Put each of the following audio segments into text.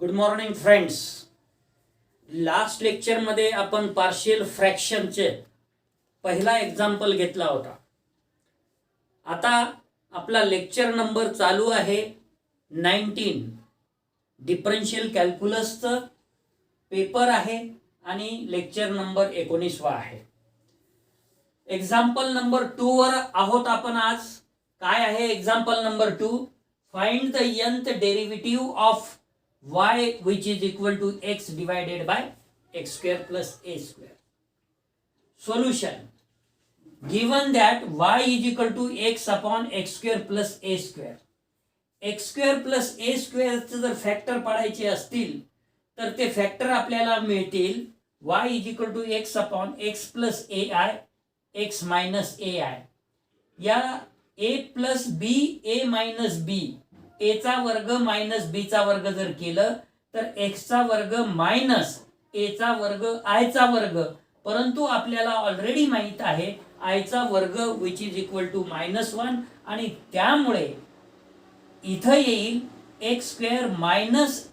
Good morning friends. Last लेक्चरमध्ये आपण partial फ्रॅक्शनचे पहिला एक्झाम्पल घेतला होता. आता आपला लेक्चर नंबर चालू आहे 19. डिफरन्शियल कॅल्क्युलसचं पेपर आहे आणि लेक्चर नंबर 19 आहे. एक्झाम्पल नंबर 2 वर आहोत आपण आज. काय आहे example number 2? Find the nth derivative of y which is equal to x divided by x square plus a square. Solution: given that y is equal to x upon x square plus a square, x square plus a square चे जर factor पाडायचे असतील तर ते factor आपल्याला मिळतील y is equal to x upon x plus ai x minus ai. या a plus b a minus b a चा वर्ग मायनस बी चा वर्ग जर केलं तर x चा वर्ग मायनस a चा वर्ग i चा वर्ग, परंतु आपल्याला ऑलरेडी माहित आहे i चा वर्ग विच इज इक्वल टू -1 आणि त्यामुळे इथं येईल x square minus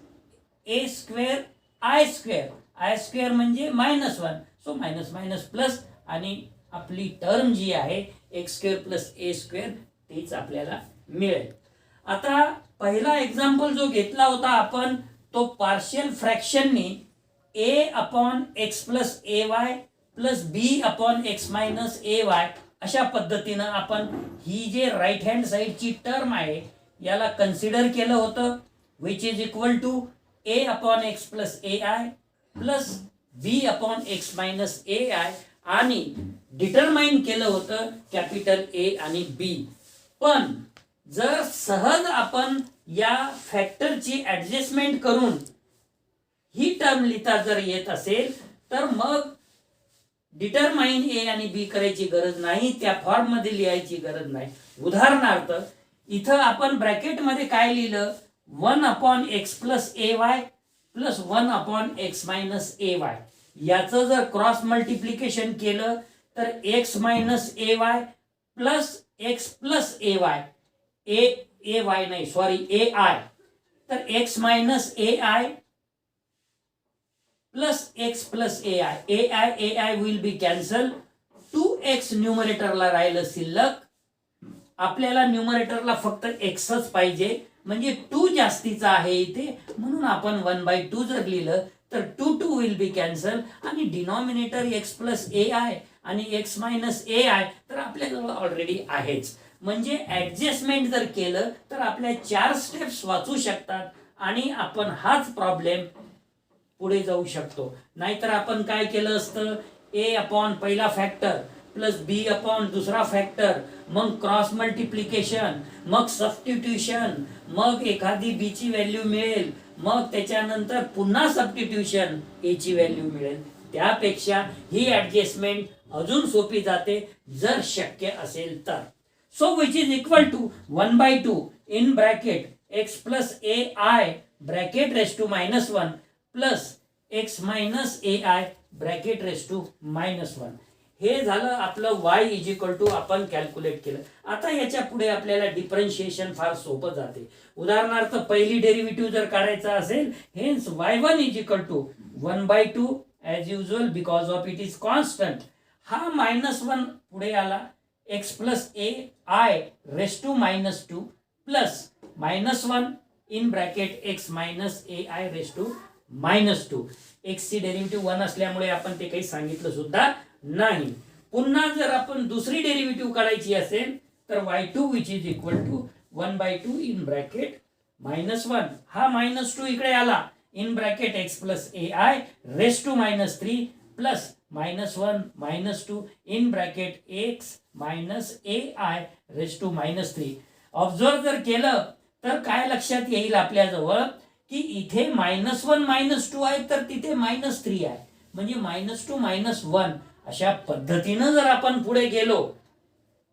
a square i square. i square म्हणजे -1, सो मायनस मायनस प्लस आणि आपली टर्म जी आहे x square plus a square तीच आपल्याला मिळेल. आता पहिला एक्झाम्पल जो घेतला होता आपण तो पार्शियल फ्रॅक्शननी a upon x plus a y plus B upon x minus a y अशा पद्धतीनं आपण ही जे राईट हँड साईडची टर्म आहे याला कन्सिडर केलं होतं which is equal to a upon x plus A I plus B upon x minus A I आणि determine केलं होतं कॅपिटल ए आणि बी. पण जर सहज आपण या फॅक्टरची ऍडजस्टमेंट करून ही टर्म लिहिता जर येत असेल तर मग डिटरमाइन ए आणि बी करायची गरज नाही, त्या फॉर्म मध्ये लिहायची गरज नाही. उदाहरणार्थ इथं आपण ब्रॅकेट मध्ये काय लिहिलं 1 upon x plus a y plus 1 upon x minus a y. याचं जर क्रॉस मल्टिप्लिकेशन केलं तर x minus a y plus x plus a y a y नाही सॉरी ए आय, तर x minus A I plus x plus A i will be cancel. 2x न्यूमरेटरला राहिलं शिल्लक. आपल्याला न्यूमरेटरला फक्त एक्सच पाहिजे म्हणजे 2 जास्तीचा आहे इथे, म्हणून आपण 1/2 जर लिहिलं तर 2 विल बी कॅन्सल आणि denominator x plus A I आणि एक्स मायनस ए आय तर आपल्याजवळ ऑलरेडी आहेच. म्हणजे ऍडजस्टमेंट जर केलं तर आपल्या 4 स्टेप्स वाचू शकतात आणि आपण हाच प्रॉब्लेम पुढे जाऊ शकतो. नाहीतर आपण काय केलं असतं a अपॉन पहिला फॅक्टर प्लस बी अपॉन दुसरा फॅक्टर, मग क्रॉस मल्टिप्लिकेशन, मग सबस्टिट्यूशन, मग एखादी बी ची व्हॅल्यू मिळेल, मग त्याच्यानंतर पुन्हा सबस्टिट्यूशन ए ची व्हॅल्यू मिळेल. त्यापेक्षा ही ऍडजस्टमेंट अजून सोपी जाते जर शक्य असेल तर. So which is equal to 1/2 in bracket x plus ai bracket raised to -1 plus x minus ai bracket raised to -1. हे झालं आपलं y इज इक्वल टू आपण कॅल्क्युलेट केलं. आता याच्या पुढे आपल्याला डिफरन्शिएशन फार सोपं जाते. उदाहरणार्थ पहिली डेरिव्हेटिव्ह जर काढायचा असेल hence y1 is equal to 1/2 as usual because of it is constant. हा -1 पुढे आला x plus A I raise to -2 plus -1 in bracket x minus A I raise to -2. x ची डेरिव्हेटिव्ह 1 असल्यामुळे आपण ते काही सांगितलं सुद्धा नाही. पुन्हा जर आपण दुसरी डेरिव्हेटिव्ह काढायची असेल तर y2 which is equal to 1/2 in bracket -1 हा -2 इकडे आला in bracket x plus A I raise to -3 plus -1 -2 in bracket x minus A I raise to -3. Observe जर केलं तर काय लक्षात येईल आपल्याजवळ की इथे -1 -2 आहे तर तिथे -3 आहे, म्हणजे -2 -1 अशा पद्धतीनं जर आपण पुढे गेलो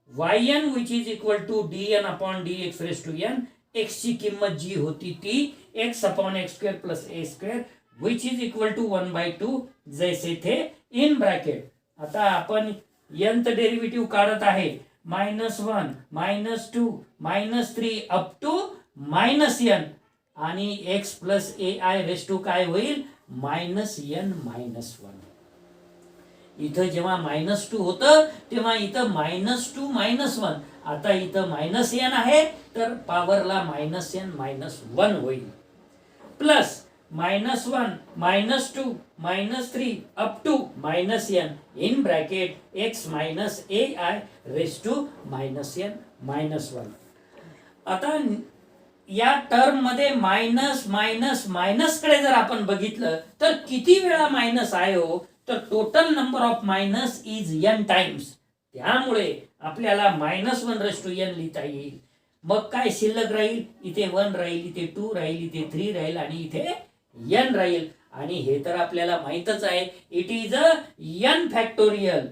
yn which is equal to dn upon dx raise to n, x ची किंमत जी होती ती x upon X square plus A square which is equal to 1/2 जैसे थे इन ब्रॅकेट. आता आपण nth डेरिव्हेटिव्ह काढत आहे -1 -2 -3 अप टू -n आणि X plus A I raise to काय होईल मायनस एन मायनस वन. इथं जेव्हा -2 होतं तेव्हा इथं -2 -1. आता इथं मायनस एन आहे तर पॉवरला -n -1 होईल. Plus -1 -2 -3 up to -n in bracket x minus A I raise to -n -1. आता या टर्म मध्ये मायनस मायनस मायनस कडे जर आपण बघितलं तर किती वेळा मायनस आहे हो, तर total number of minus is n times. त्यामुळे आपल्याला -1 रेस टू n लिहिता येईल. मग काय शिल्लक राहील, इथे 1 राहील, इथे 2 राहील, इथे 3 राहील आणि इथे n राहील. आणि हे तर आपल्याला माहितच आहे, it is a n factorial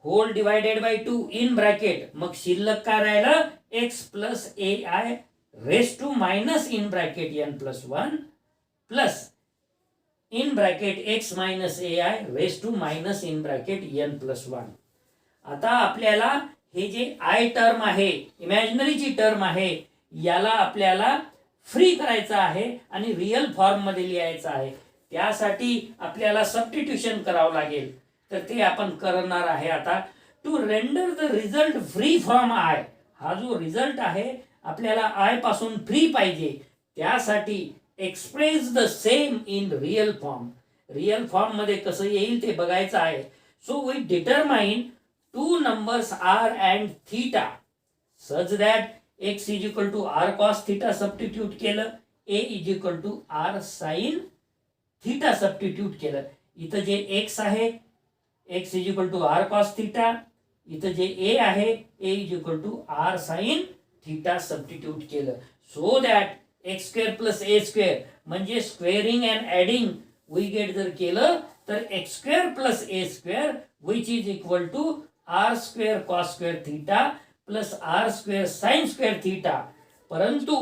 whole divided by 2 in bracket. मग शिल्लक काय राहिलं x plus A I raise to minus in bracket n plus 1 plus in bracket x minus A I raise to minus in bracket n plus 1. आता आपल्याला हे जे I term आहे, इमॅजिनरीची term आहे, याला आपल्याला फ्री करायचं आहे आणि रिअल फॉर्म मध्ये लिहायचं आहे. त्यासाठी आपल्याला सबस्टिट्यूशन करावं लागेल. तर ते आपण करणार आहे आता. To render the result free from I, हा जो रिझल्ट आहे आपल्याला आय पासून फ्री पाहिजे, त्यासाठी express the same in real form. Real form मध्ये कसं येईल ते बघायचं आहे. So we determine two numbers r and theta such that x is equal to r cos theta substitute केलं, a is equal to r sin theta substitute केलं. इथं जे x आहे x is equal to r cos theta, इथं जे a आहे a is equal to r sin theta substitute केलं. so that x square plus a square म्हणजे squaring and adding we get जर केलं तर x square plus a square which is equal to r square cos square theta plus r square sin square theta. परंतु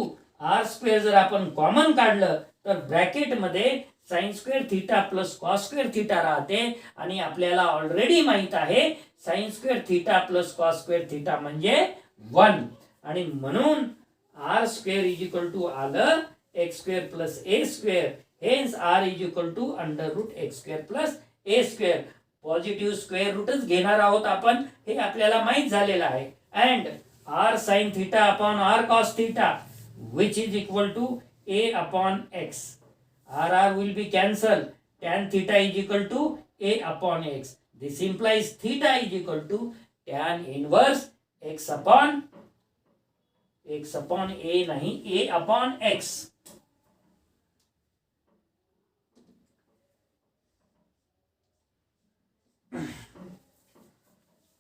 r square जर आपण common काढलं तर bracket मध्ये sin square theta plus cos square theta राहते आणि आपल्याला already माहित आहे sin square theta plus cos square theta म्हणजे 1. आणि म्हणून r square is equal to आलं x square plus a square. Hence r is equal to under root x square plus a square. Positive square रूटच घेणार आहोत आपण, हे आपल्याला माहित झालेलं आहे. And r sin theta upon r cos theta which is equal to a upon x. r will be cancelled. Tan theta is equal to a upon x. This implies theta is equal to tan inverse x upon a नहीं a upon x.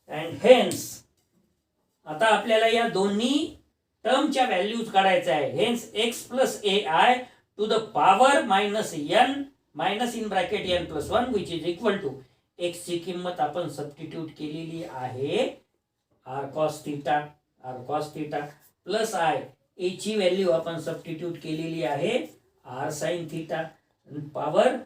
and hence आता आपल्याला या दोन्ही टर्मच्या values काढायच्या आहे. hence x plus ai to the power minus n minus in bracket n plus 1 which is equal to x ची किंमत आपण सबस्टिट्यूट केलेली आहे r cos theta plus i, a ची व्हॅल्यू आपण सबस्टिट्यूट केलेली आहे r sin theta power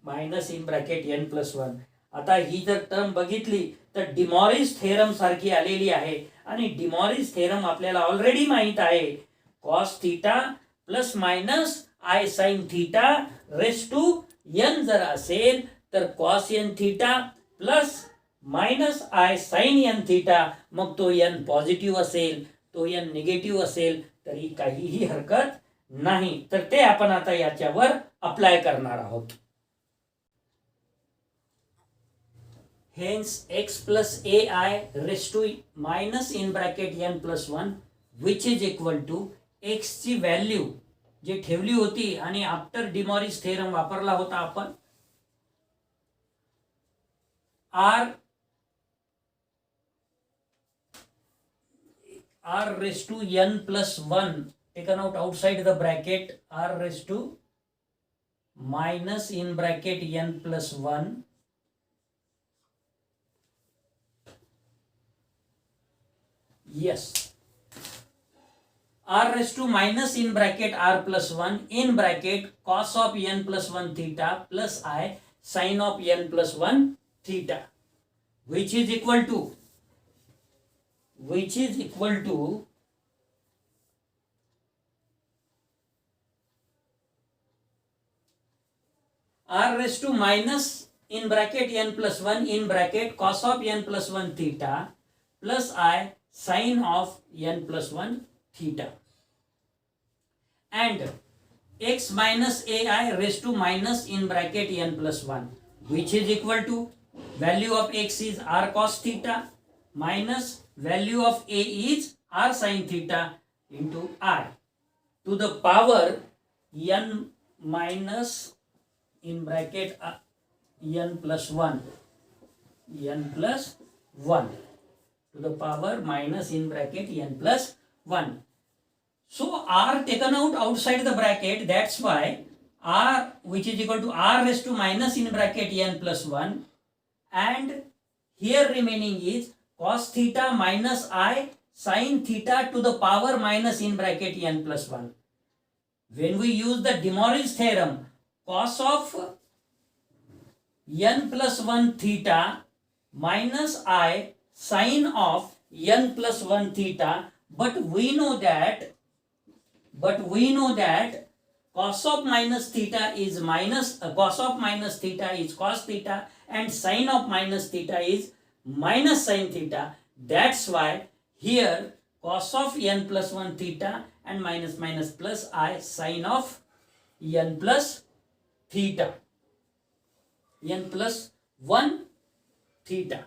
minus in bracket n plus 1. आता ही जर टर्म बघितली तर डिमॉरिस थेरम सारखी आलेली आहे आणि डिमॉरिस थेरम आपल्याला ऑलरेडी माहित आहे. Cos theta plus minus I sine theta raise to n जर असेल तर cos n theta plus minus I sine n theta, मग तो n पॉझिटिव्ह असेल, तो n निगेटिव्ह असेल तरी काहीही हरकत नाही. तर ते आपण आता याच्यावर अप्लाय करणार आहोत. Hence x plus ai raised to minus in bracket n plus 1 which is equal to x ची व्हॅल्यू जे ठेवली होती आणि आफ्टर डिमॉरिस थेरम वापरला होता आपण r raised to n plus 1 taken out outside the bracket, r raised to minus in bracket n plus 1 yes r raised to minus in bracket r plus 1 in bracket cos of n plus 1 theta plus I sin of n plus 1 theta which is equal to r raised to minus in bracket n plus 1 in bracket cos of n plus 1 theta plus I sin of n plus 1 theta, and x minus ai raised to minus in bracket n plus 1, which is equal to value of x is r cos theta minus value of a is r sin theta into I to the power n minus in bracket n plus 1 to the power minus in bracket n plus 1. So r taken out outside the bracket, that's why r which is equal to r raised to minus in bracket n plus 1, and here remaining is cos theta minus I sin theta to the power minus in bracket n plus 1. When we use the De Moivre's theorem, cos of n plus 1 theta minus I sin of n plus 1 theta, but we know that cos of minus theta is cos of minus theta is cos theta and sin of minus theta is minus sin theta. That's why here cos of n plus 1 theta and minus plus I sin of n plus theta, n plus 1 theta.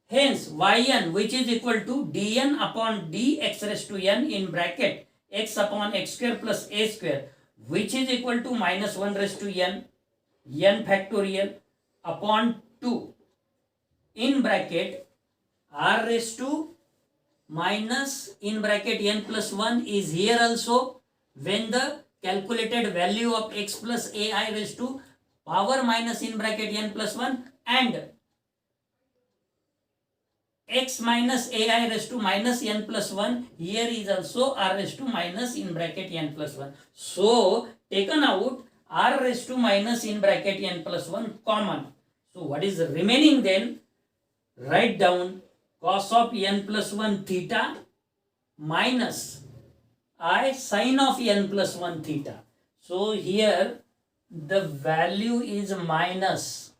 Hence yn which is equal to dn upon dx raised to n in bracket x upon x square plus a square, which is equal to minus 1 raised to n factorial upon 2 in bracket r raised to minus in bracket n plus 1 is here also when the calculated value of x plus ai raised to power minus in bracket n plus 1 and x minus ai raised to minus n plus 1, here is also r raised to minus in bracket n plus 1. So taken out r raised to minus in bracket n plus 1 common. So what is remaining then? Write down cos of n plus 1 theta minus I sin of n plus 1 theta. So here the value is minus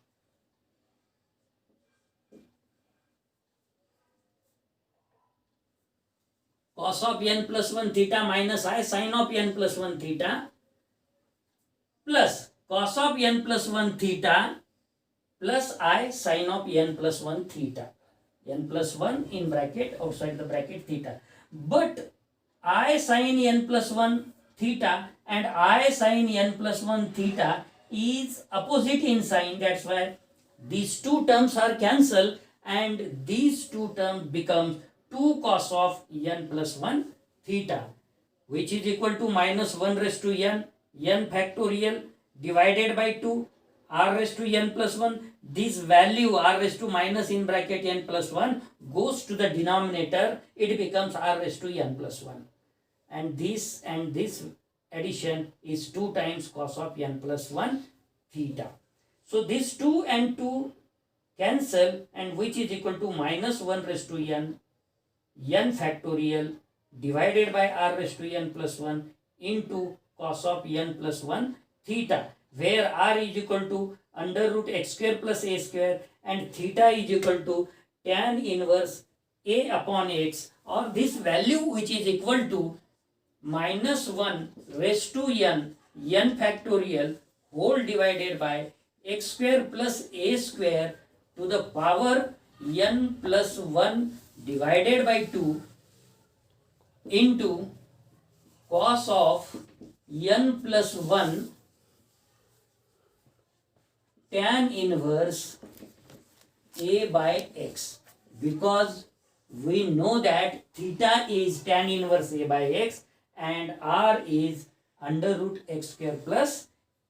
cos of n plus 1 theta minus I sin of n plus 1 theta plus cos of n plus 1 theta plus I sin of n plus 1 theta. N plus 1 in bracket outside the bracket theta. But I sin n plus 1 theta and I sin n plus 1 theta is opposite in sign. That's why these two terms are cancelled and these two terms become 2 cos of n plus 1 theta, which is equal to minus 1 raised to n factorial divided by 2 r raised to n plus 1. This value r raised to minus in bracket n plus 1 goes to the denominator. It becomes r raised to n plus 1. And this addition is 2 times cos of n plus 1 theta. So this 2 and 2 cancel, and which is equal to minus 1 raised to n factorial divided by r raised to n plus 1 into cos of n plus 1 theta, where r is equal to under root x square plus a square and theta is equal to tan inverse a upon x, or this value which is equal to minus 1 raised to n factorial whole divided by x square plus a square to the power n plus 1 divided by 2 into cos of n plus 1 tan inverse a by x, because we know that theta is tan inverse a by x and r is under root x square plus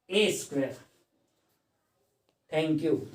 a square. Thank you.